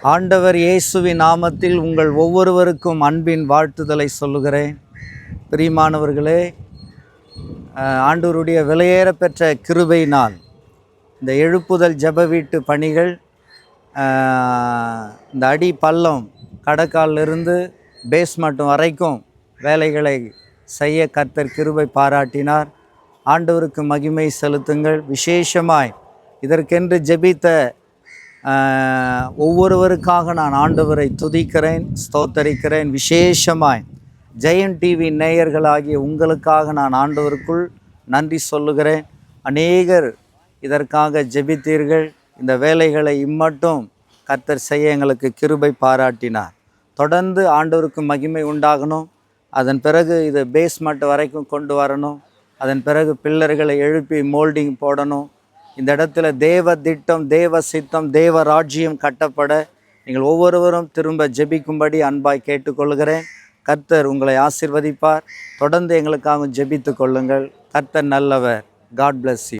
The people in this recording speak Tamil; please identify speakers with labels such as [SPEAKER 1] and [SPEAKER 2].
[SPEAKER 1] ஆண்டவர் இயேசுவின் நாமத்தில் உங்கள் ஒவ்வொருவருக்கும் அன்பின் வாழ்த்துதலை சொல்லுகிறேன். பிரியமானவர்களே, ஆண்டவருடைய விலையேற பெற்ற கிருபையினால் இந்த எழுப்புதல் ஜெப வீட்டு பணிகள் இந்த அடி பள்ளம் கடக்காலிலிருந்து பேஸ்மெண்ட் வரைக்கும் வேலைகளை செய்ய கர்த்தர் கிருபை பாராட்டினார். ஆண்டவருக்கு மகிமை செலுத்துங்கள். விசேஷமாய் இதற்கென்று ஜெபித்த ஒவ்வொருவருக்காக நான் ஆண்டவரை துதிக்கிறேன், ஸ்தோத்தரிக்கிறேன். விசேஷமாய் ஜெயன் டிவி நேயர்களாகிய உங்களுக்காக நான் ஆண்டவருக்குள் நன்றி சொல்லுகிறேன். அநேகர் இதற்காக ஜெபித்தீர்கள். இந்த வேலைகளை இம்மட்டும் கர்த்தர் செய்ய எங்களுக்கு கிருபை பாராட்டினார். தொடர்ந்து ஆண்டவருக்கு மகிமை உண்டாகணும். அதன் பிறகு இது பேஸ்மெண்ட் வரைக்கும் கொண்டு வரணும். அதன் பிறகு பில்லர்களை எழுப்பி மோல்டிங் போடணும். இந்த இடத்துல தேவ திட்டம், தேவ சித்தம், தேவ ராஜ்யம் கட்டப்பட நீங்கள் ஒவ்வொருவரும் திரும்ப ஜெபிக்கும்படி அன்பாய் கேட்டுக்கொள்கிறேன். கர்த்தர் உங்களை ஆசீர்வதிப்பார். தொடர்ந்து எங்களுக்காக ஜெபித்து கொள்ளுங்கள். கர்த்தர் நல்லவர். God bless you.